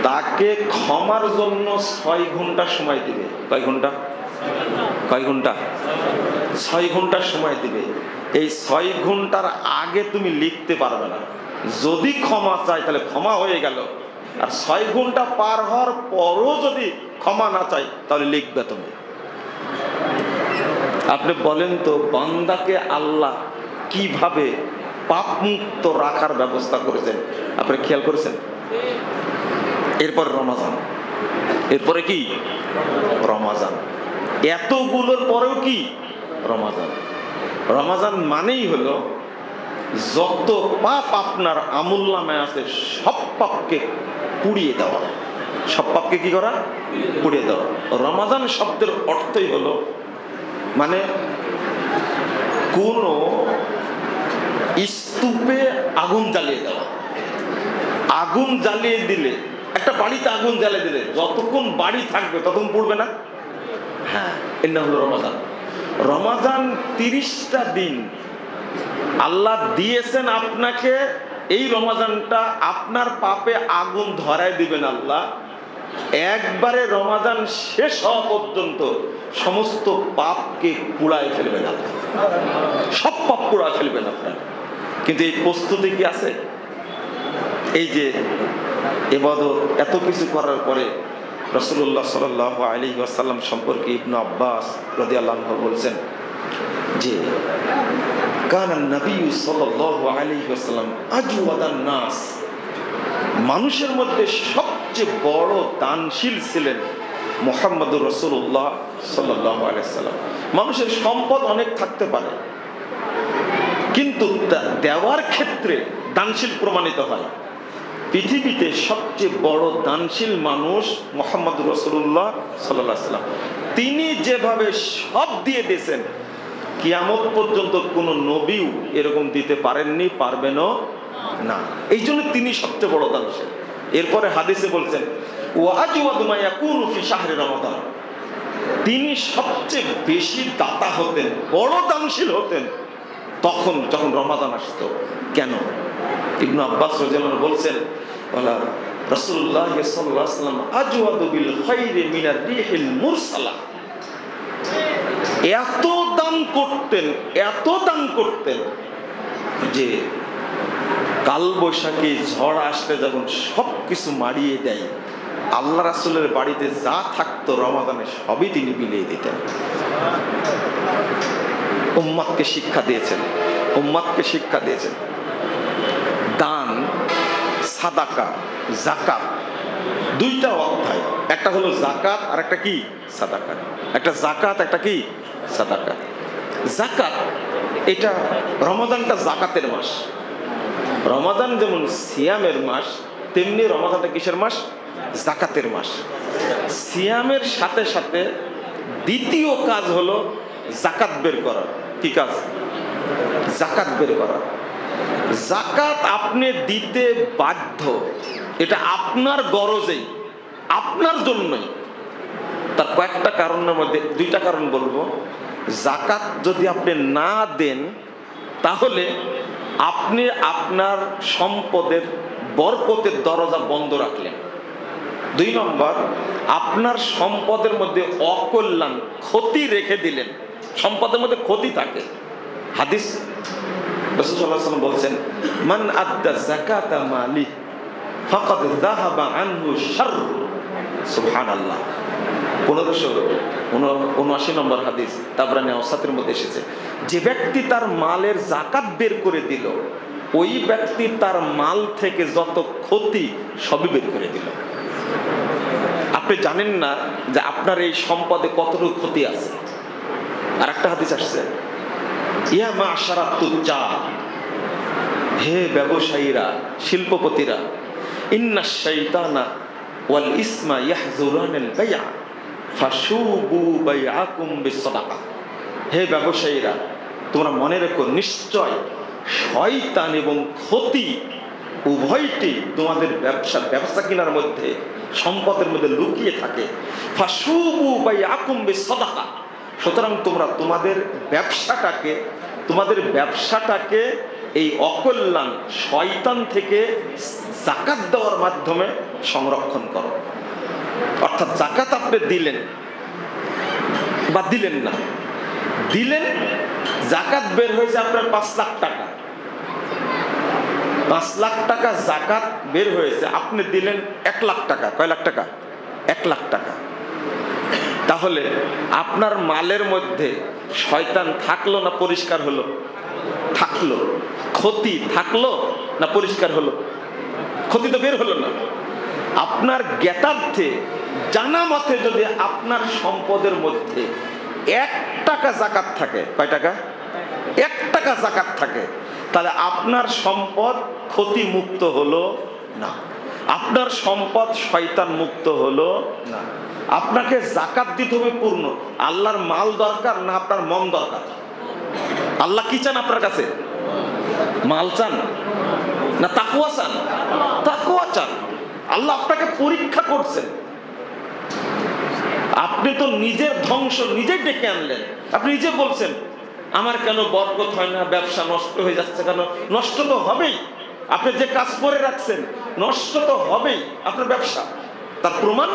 তাকে ক্ষমার জন্য 6 ঘন্টা সময় দিবে। কয় ঘন্টা? 6 ঘন্টা সময় দিবে। এই 6 ঘন্টার আগে তুমি লিখতে পারবে না। যদি ক্ষমা চাই তাহলে ক্ষমা হয়ে গেল, আর 6 ঘন্টা পার হওয়ার পরও যদি ক্ষমা না চাই তাহলে লিখবে তুমি। আপনি বলেন তো, বান্দাকে আল্লাহ কিভাবে পাপ মুক্ত রাখার ব্যবস্থা করেছেন? আপনি খেয়াল করেছেন? এরপর রমাজান, এরপরে কি রমাজান, এতগুলোর পরেও কি রমাজান। রমাজান মানেই হলো যত পাপ আপনার আমুলনামায় আছে সব পাপকে পুড়িয়ে দেওয়া। সব পাপকে কি করা? পুড়িয়ে দেওয়া। রমাজান শব্দের অর্থই হলো, মানে কোন স্তূপে আগুন জ্বালিয়ে দেওয়া। আগুন জ্বালিয়ে দিলে, একটা বাড়িতে আগুন জ্বালিয়ে দিলে যতক্ষণ বাড়ি থাকবে ততক্ষণ পুড়বে না? হ্যাঁ, এটা হলো রমাজান। রমাজান 30টা দিন আল্লাহ দিয়েছেন আপনাকে। এই রমাজানটা আপনার পাপে আগুন ধরায় দিবেন আল্লাহ। একবারে রমাজান শেষ হওয়া পর্যন্ত সমস্ত পাপকে পুড়ায় ফেলবেন আল্লাহ। সব পাপ পুড়ায় ফেলবেন আপনার। কিন্তু এই প্রস্তুতি কি আছে? এই যে ইবাদত এত কিছু করার পরে রাসূলুল্লাহ সাল্লাল্লাহু আলাইহি ওয়াসাল্লাম সম্পর্কে ইবনে আব্বাস রাদিয়াল্লাহু আনহু বলছেন যে কানা নবী সাল্লাল্লাহু আলাইহি ওয়াসাল্লাম আজওয়াদান নাস, মানুষের মধ্যে সবচেয়ে বড় দানশীল ছিলেন মুহাম্মদুর রাসূলুল্লাহ সাল্লাল্লাহু আলাইহি ওয়াসাল্লাম। মানুষের সম্পদ অনেক থাকতে পারে, কিন্তু দেওয়ার ক্ষেত্রে দানশীল প্রমাণিত হয়। পৃথিবীতে সবচেয়ে বড় দানশীল মানুষ মুহাম্মদুর রাসূলুল্লাহ সাল্লাল্লাহু আলাইহি ওয়াসাল্লাম। তিনি যেভাবে সব দিয়ে দিয়েছেন, কিয়ামত পর্যন্ত কোনো নবীও এরকম দিতে পারেননি, পারবেনও না। এই জন্য তিনি সবচেয়ে বড় দানশীল। এরপরে হাদিসে বলছেন ওয়া আজওয়াদু মা ইয়াকুনু ফি শাহরি রমাদান, তিনি সবচেয়ে বেশি দাতা হতেন, বড় দানশীল হতেন তখন যখন রমাদান আসতো। কেন? ইবনে আব্বাস রাদিয়াল্লাহু আনহু বলছেন, ওয়ালা রাসূলুল্লাহ সাল্লাল্লাহু আলাইহি ওয়াসাল্লাম আজওয়াদু বিল খায়রি মিনার রিহিল মুরসালা। এত দান করতেন, এত দান করতেন যে কালবৈশাখী ঝড় আসলে যখন সবকিছু মারিয়ে দেয়, আল্লাহ রাসূলের বাড়িতে যা থাকতো রমাদানে সবই তিনি বিলিয়ে দিতেন। উম্মতকে শিক্ষা দিয়েছেন, উম্মতকে শিক্ষা দিয়েছেন। দান, সাদাকা, যাকাত, দুইটা অধ্যায়। একটা হলো যাকাত আর একটা কি সাদাকা। একটা যাকাত, একটা কি সাদাকা। যাকাত এটা, রমাদানটা যাকাতের মাস। রমাদান যেমন সিয়ামের মাস, তেমনি রমাদানটা কিসের মাস? যাকাতের মাস। সিয়ামের সাথে সাথে দ্বিতীয় কাজ হলো যাকাত বের করা। কি কাজ? যাকাত বের করা। যাকাত আপনি দিতে বাধ্য, এটা আপনার গরজেই, আপনার জন্যই। তার কয়েকটা কারণের মধ্যে দুইটা কারণ বলবো। যাকাত যদি আপনি না দেন তাহলে আপনি আপনার সম্পদের বরকতের দরজা বন্ধ রাখলেন। 2 নম্বর, আপনার সম্পদের মধ্যে অকল্যাণ, ক্ষতি রেখে দিলেন। সম্পদের মধ্যে ক্ষতি থাকে। হাদিস রাসূল সাল্লাল্লাহু আলাইহি ওয়াসাল্লাম বলছেন, মান আদ্দা যাকাতা মালি ফাকাদ যাহাবা আনহু শারর। সুবহানাল্লাহ। 1579 নম্বর হাদিস তাবরানী আওসাতের মধ্যে এসেছে, যে ব্যক্তি তার মালের যাকাত বের করে দিল, ওই ব্যক্তি তার মাল থেকে যত ক্ষতি সবই বের করে দিল। আপনি জানেন না যে আপনার এই সম্পদে কতটুকু ক্ষতি আছে। আর একটা হাদিস আসছে, ইয়া মা'শারাত তুজ্জার, হে ব্যবসায়ীরা, শিল্পপতিরা, ইন্নাশ শাইতানা ওয়াল ইসমা ইয়াহজুরানাল বাই'a ফাশুবু বাই'আকুম বিসসাদাকা। হে ব্যবসায়ীরা, তোমরা মনে রেখো, নিশ্চয় শয়তান এবং ক্ষতি উভয়টি তোমাদের ব্যবসা কেনার মধ্যে, সম্পদের মধ্যে লুকিয়ে থাকে। ফাশুবু বাই'আকুম বিসসাদাকা। সুতরাং তোমরা তোমাদের ব্যবসাটাকে এই অকল্যাণ শয়তান থেকে যাকাত দেওয়ার মাধ্যমে সংরক্ষণ করো। অর্থাৎ যাকাত আপনি দিলেন বা দিলেন না, দিলেন, যাকাত বের হয়েছে আপনার 5 লাখ টাকা, 5 লাখ টাকা যাকাত বের হয়েছে, আপনি দিলেন 1 লাখ টাকা। কয় লাখ টাকা? 1 লাখ টাকা। তাহলে আপনার মালের মধ্যে শয়তান থাকলো না পরিষ্কার হলো? থাকলো। ক্ষতি থাকলো না পরিষ্কার হলো? ক্ষতি তো বের হলো না। আপনার জ্ঞাতার্থে, জানা মতে, যদি আপনার সম্পদের মধ্যে 1 টাকা যাকাত থাকে, কয় টাকা? 1 টাকা যাকাত থাকে, তাহলে আপনার সম্পদ ক্ষতি মুক্ত হলো না, আপনার সম্পদ শয়তান মুক্ত হলো না। আপনাকে যাকাত দিতে হবে পূর্ণ। আল্লাহর মাল দরকার না আপনার মন দরকার? আল্লাহ কি চান আপনার কাছে? মাল চান না তাকওয়া চান? তাকওয়া চান। আল্লাহ আপনাকে পরীক্ষা করছেন। আপনি তো নিজের ধ্বংস নিজেই ডেকে আনলেন। আপনি নিজে বলছেন, আমার কেন বরকত হয় না, ব্যবসা নষ্ট হয়ে যাচ্ছে কেন? নষ্ট তো হবেই। আপনি যে কাজ করে রাখছেন, নষ্ট তো হবেই আপনার ব্যবসা। তার প্রমাণ,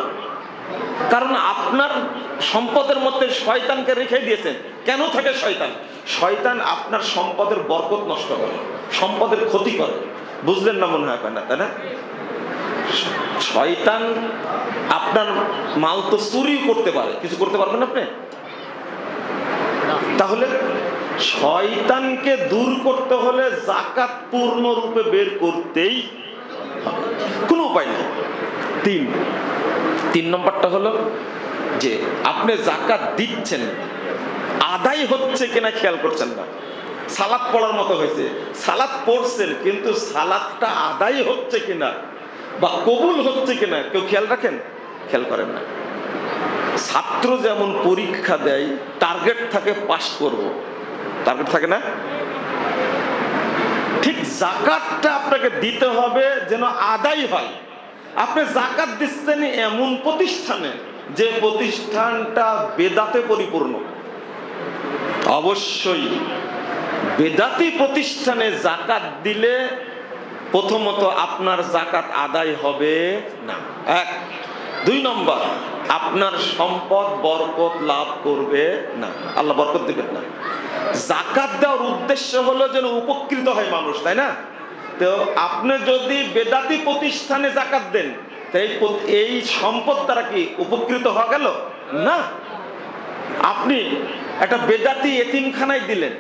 কারণ আপনার সম্পদের মধ্যে শয়তানকে রেখে দিয়েছেন। কেন থাকে শয়তান? শয়তান আপনার সম্পদের বরকত নষ্ট করে, সম্পদের ক্ষতি করে। বুঝলেন না মনে হয় না, তাই না? শয়তান আপনার মাল তো চুরি করতে পারে, কিছু করতে পারবেন আপনি? তাহলে শয়তানকে দূর করতে হলে যাকাত পূর্ণরূপে বের করতেই কোনো উপায় নেই। 3 নম্বরটা হলো যে আপনি যাকাত দিচ্ছেন, আদায় হচ্ছে কিনা খেয়াল করছেন না। সালাত পড়ার মতো হয়েছে, সালাত পড়ছেন, কিন্তু সালাতটা আদায় হচ্ছে কিনা বা কবুল হচ্ছে কিনা কেউ খেয়াল রাখেন? খেয়াল করেন না। ছাত্র যেমন পরীক্ষা দেয়, টার্গেট থাকে পাস করব, টার্গেট থাকে না? ঠিক যাকাতটা আপনাকে দিতে হবে যেন আদায় হয়। আপনি যাকাত দিচ্ছেন এমন প্রতিষ্ঠানে যে প্রতিষ্ঠানটা বেদাতে পরিপূর্ণ। অবশ্যই বেদাতি প্রতিষ্ঠানে যাকাত দিলে প্রথমত আপনার যাকাত আদায় হবে না, 1। 2 নম্বর, আপনার সম্পদ বরকত লাভ করবে না, আল্লাহ বরকত দিবেন না। যাকাত দেওয়ার উদ্দেশ্য হলো যেন উপকৃত হয় মানুষ, তাই না? তো আপনি যদি বেদাতি প্রতিষ্ঠানে যাকাত দেন, এই সম্পদ দ্বারা কি উপকৃত হওয়া গেল না? আপনি একটা বেদাতি এতিমখানায় দিলেন,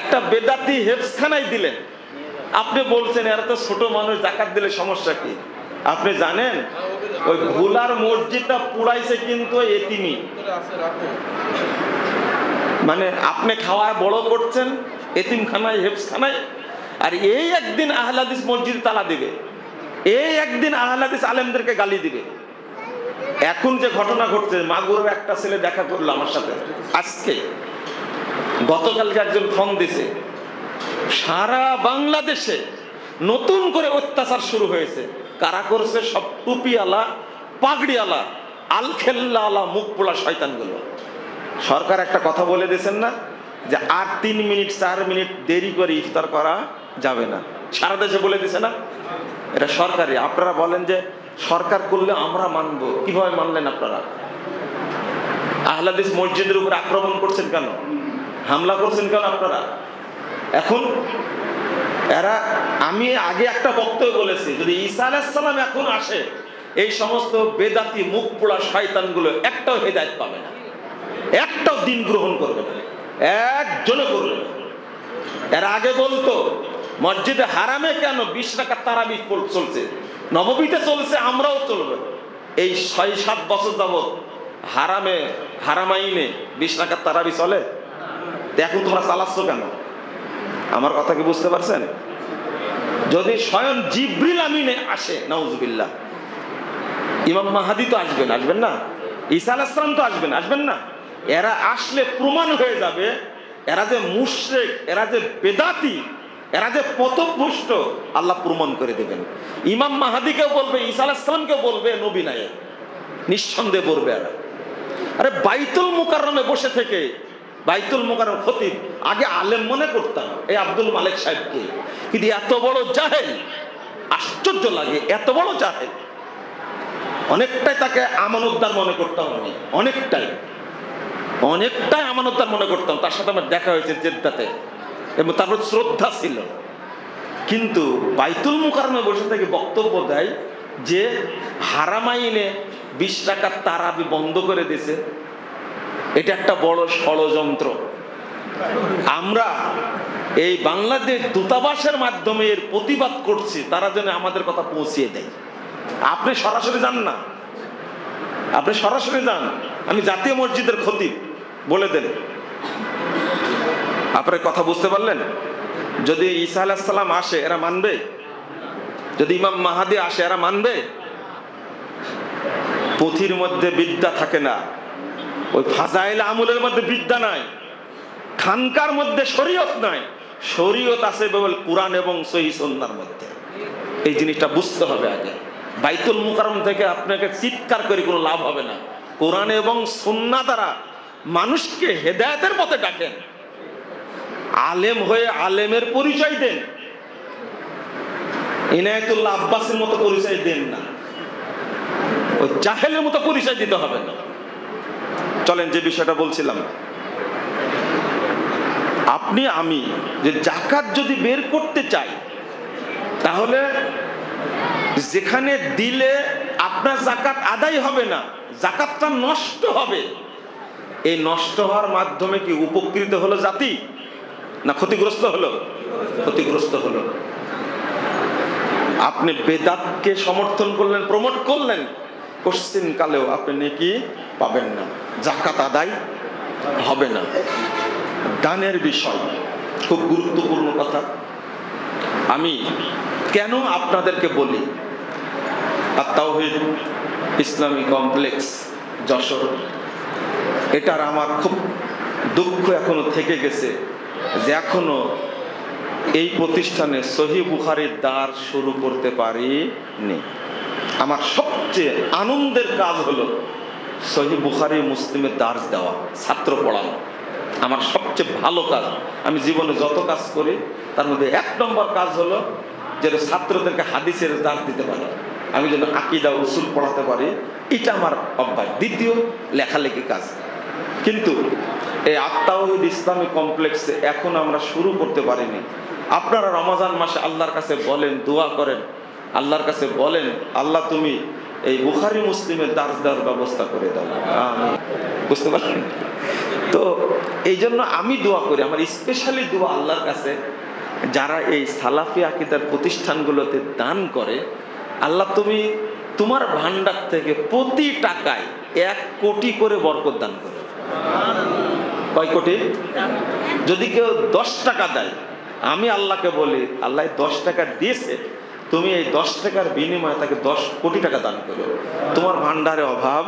একটা বেদাতি হেফজখানায় দিলেন, আপনি বলছেন এরা তো ছোট মানুষ, যাকাত দিলে সমস্যা কি? আপনি জানেন ওই ভুলার মসজিদটা পুড়াইছে কিন্তু এতিমি। মানে আপনি খাওয়া বড় করছেন এতিমখানায়, হেফজখানায়, আর এই একদিন আহলে হাদিস মসজিদ তালা দিবে, এই একদিন আহলে হাদিস আলেমদেরকে গালি দিবে। এখন যে ঘটনা ঘটছে, মাগুরের একটা ছেলে দেখা করলো আমার সাথে আজকে, গতকালকে একজন ফোন দিছে, সারা বাংলাদেশে নতুন করে অত্যাচার শুরু হয়েছে। কারা করছে? সব টুপিওয়ালা, পাগড়িওয়ালা, আলখেল্লাওয়ালা, মুখ পোড়া শয়তানগুলো। সরকার একটা কথা বলে দিয়েছেন না, যে আর 3 মিনিট 4 মিনিট দেরি করে ইফতার করা যাবে না। সারা দেশে বলে দিছে না, এটা সরকারি। আপনারা বলেন যে সরকার করলে আমরা মানবো, কিভাবে মানলেন আপনারা? আহলে হাদিস মসজিদের উপর আক্রমণ করছেন কেন, হামলা করছেন কেন আপনারা? এখন এরা, আমি আগে একটা বক্তব্য বলেছি, যদি ঈসা আলাইহিস সালাম এখন আসে, এই সমস্ত বেদাতি মুখ পোড়া শয়তানগুলো একটাও হেদায়েত পাবে না, একটাও দিন গ্রহণ করবে না, একজনও করবে না। এর আগে বলতো মসজিদে হারামে কেন 20 রাকাত তারাবি চলছে, নববীতে চলছে, আমরাও চলবে। এই 6-7 বছর যাবত হারামাইনে 20 রাকাত তারাবি চলে, এখন তোমরা চালাচ্ছ কেন? আমার কথা কি বুঝতে পারছেন? যদি স্বয়ং জিবরিল আমিনে আসে, নাউজুবিল্লাহ, ইমাম মাহাদি তো আসবেন না, ঈসা আলাইহিস সালাম তো আসবেন না, এরা আসলে প্রমাণ হয়ে যাবে এরা যে মুশরিক, এরা যে বেদাতি, এরা যে পথভ্রষ্ট, আল্লাহ প্রমাণ করে দেবেন। ইমাম মাহাদিকেও বলবে, ঈসা আলাইহিস সালামকেও বলবে নবী নাই, নিঃসন্দেহে বলবে এরা। আরে বাইতুল মুকাররমে বসে থেকে, বাইতুল মুকাররম খতিব আগে আলেম মনে করতাম এই আব্দুল মালিক সাহেবকে, কিন্তু এত বড় জাহেল, আশ্চর্য লাগে, এত বড় জাহেল। অনেকটাই তাকে আমানতদার মনে করতাম আমি, অনেকটাই আমানতদার মনে করতাম। তার সাথে আমার দেখা হয়েছে জেদ্দাতে, এবং তারপর শ্রদ্ধা ছিল। কিন্তু বাইতুল মুকাররমে বসে থেকে বক্তব্য দেয় যে হারামাইনে 20 রাকাত তারাবি বন্ধ করে দিয়েছে, এটা একটা বড় ষড়যন্ত্র। আমরা এই বাংলাদেশ দূতাবাসের মাধ্যমে এর প্রতিবাদ করছি, তারা যেন আমাদের কথা পৌঁছিয়ে দেয়। আপনি সরাসরি যান না, আপনি সরাসরি যান, আমি জাতীয় মসজিদের খতিব, বলে দেন। আপনার কথা বুঝতে পারলেন? যদি ঈসা আলাইহিস সালাম আসে এরা মানবে? যদি ইমাম মাহাদি আসে এরা মানবে? পুঁথির মধ্যে বিদ্যা থাকে না, ওই ফাজাইল আমলের মধ্যে বিদ্যা নাই, খানকার মধ্যে শরীয়ত নাই, শরীয়ত আছে কেবল কোরআন এবং সহিহ সুন্নাহর মধ্যে। এই জিনিসটা বুঝতে হবে আগে। বাইতুল মুকাররম থেকে আপনাকে চিৎকার করে কোনো লাভ হবে না। কোরআন এবং সুন্নাহ দ্বারা মানুষকে হেদায়েতের পথে ডাকেন, আলেম হয়ে আলেমের পরিচয় দেন, ইনায়েতুল্লাহ আব্বাসের মতো পরিচয় দেন না, ওই জাহেলের মতো পরিচয় দিতে হবে না। চলেন যে বিষয়টা বলছিলাম, আপনি আমি যে যাকাত যদি বের করতে চাই, তাহলে যেখানে দিলে আপনার যাকাত আদায় হবে না, যাকাতটা নষ্ট হবে, এই নষ্ট হওয়ার মাধ্যমে কি উপকৃত হলো জাতি না ক্ষতিগ্রস্ত হলো? ক্ষতিগ্রস্ত হলো। আপনি বেদাতকে সমর্থন করলেন, প্রমোট করলেন, কোশ্চিন কালেও আপনি নেকি পাবেন না, যাকাত আদায় হবে না। দানের বিষয় খুব গুরুত্বপূর্ণ কথা। আমি কেন আপনাদেরকে বলি, আত-তাওহীদ ইসলামী কমপ্লেক্স যশোর, এটার আমার খুব দুঃখ এখনো থেকে গেছে যে এখনো এই প্রতিষ্ঠানে সহিহ বুখারীর দ্বার শুরু করতে পারিনি। আমার সবচেয়ে আনন্দের কাজ হলো সহিহ বুখারী মুসলিমের দার্স দেওয়া, ছাত্র পড়ানো, আমার সবচেয়ে ভালো কাজ। আমি জীবনে যত কাজ করি তার মধ্যে 1 নম্বর কাজ হলো যে ছাত্রদেরকে হাদিসের দার্স দিতে পারি, আমি যেন আকীদা উসুল পড়াতে পারি, এটা আমার অভ্যাস। দ্বিতীয় লেখালেখি কাজ। কিন্তু এই আত-তাওহীদ ইসলামী কমপ্লেক্সে এখন আমরা শুরু করতে পারিনি। আপনারা রমজান মাসে আল্লাহর কাছে বলেন, দোয়া করেন, আল্লাহর কাছে বলেন, আল্লাহ তুমি এই বুখারী মুসলিমের দার্স দেওয়ার ব্যবস্থা করে দাও। আমিন। বুঝতে পারলেন? তো এই জন্য আমি দোয়া করি, আমার স্পেশালি দোয়া আল্লাহর কাছে, যারা এই সালাফি আকীদার প্রতিষ্ঠানগুলোতে দান করে, আল্লাহ তুমি তোমার ভান্ডার থেকে প্রতি টাকায় 1 কোটি করে বরকত দান করো। কয় কোটি? যদি কেউ 10 টাকা দেয়, আমি আল্লাহকে বলি, আল্লাহ 10 টাকা দিয়েছে, তুমি এই 10 টাকার বিনিময়ে তাকে 10 কোটি টাকা দান করো। তোমার ভান্ডারে অভাব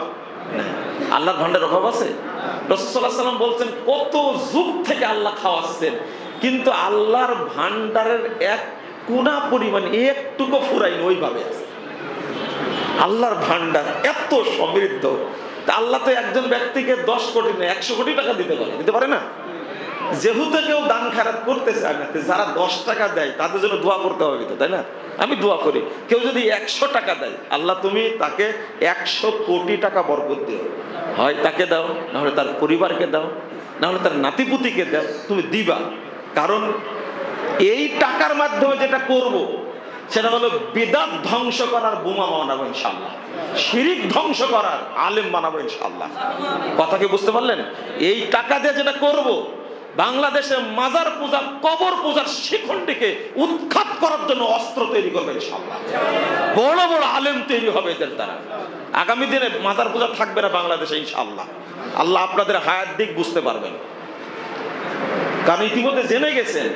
নেই। আল্লাহর ভান্ডারে অভাব আছে? রাসূল সাল্লাল্লাহু আলাইহি ওয়াসাল্লাম বলছেন, কত যুগ থেকে আল্লাহ খাওয়াচ্ছেন, কিন্তু আল্লাহর ভান্ডারের 1 কোনা পরিমাণ একটুকু ফুরাইনি, ওইভাবে আছে। আল্লাহর ভান্ডার এত সমৃদ্ধ, তা আল্লাহ তো একজন ব্যক্তিকে 10 কোটি না 100 কোটি টাকা দিতে পারে, দিতে পারে না? যেহেতু কেউ দান খারাপ করতে চায় না, যারা 10 টাকা দেয় তাদের জন্য দোয়া করতে হবে তো, তাই না? আমি দোয়া করি, কেউ যদি 100 টাকা দেয়, আল্লাহ তুমি তাকে 100 কোটি টাকা বরকত দিও। হয় তাকে দাও, না হলে তার পরিবারকে দাও, না হলে তার নাতিপুতিকে দাও, তুমি দিবা। কারণ এই টাকার মাধ্যমে যেটা করব সেটা হলো বিদআত ধ্বংস করার বোমা বানাবো ইনশাআল্লাহ, শিরিক ধ্বংস করার আলেম বানাবো ইনশাআল্লাহ। কথা কি বুঝতে পারলেন? এই টাকা দিয়ে যেটা করব, বাংলাদেশে মাজার পূজা, কবর পূজার শিখনটিকে উৎখাত করার জন্য অস্ত্র তৈরি করবে ইনশাআল্লাহ। বড় বড় আলেম তৈরি হবে এদের দ্বারা। আগামী দিনে মাজার পূজা থাকবে না বাংলাদেশে ইনশাআল্লাহ। আল্লাহ আপনাদের হায়াত দিক বুঝতে পারবেন। কারণ ইতিমধ্যে জেনে গেছেন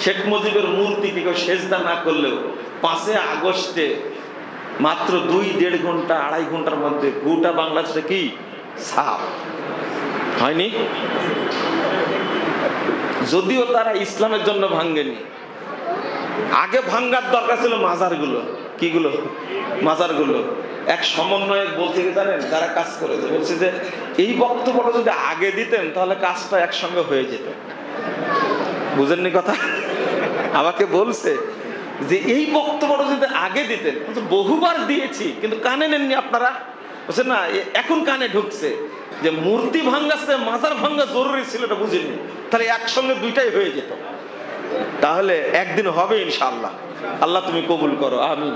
শেখ মুজিবের মূর্তিকে কেউ সেজদা না করলেও 5 আগস্টে মাত্র 2-1.5 ঘন্টা 2.5 ঘন্টার মধ্যে গোটা বাংলাদেশে কি সাফ হয়নি? যদিও তারা ইসলামের জন্য ভাঙ্গেনি, আগে ভাঙ্গার দরকার ছিল মাজারগুলো। কিগুলো? মাজারগুলো। এক সমন্বয়ক বলতে জানেন, যারা কাজ করেছে, বলছে যে এই বক্তব্যটা যদি আগে দিতেন তাহলে কাজটা একসঙ্গে হয়ে যেত। বুঝেননি কথা? আমাকে বলছে যে এই বক্তব্যটা যদি আগে দিতেন। বহুবার দিয়েছি কিন্তু কানে নেননি আপনারা। বলছে না, এখন কানে ঢুকছে যে মূর্তি ভাঙ্গাচ্ছে, মাজার ভাঙ্গা জরুরি ছিল, এটা বুঝিনি। তাহলে একসঙ্গে দুইটাই হয়ে যেত। তাহলে একদিন হবে ইনশাআল্লাহ। আল্লাহ তুমি কবুল করো, আমিন।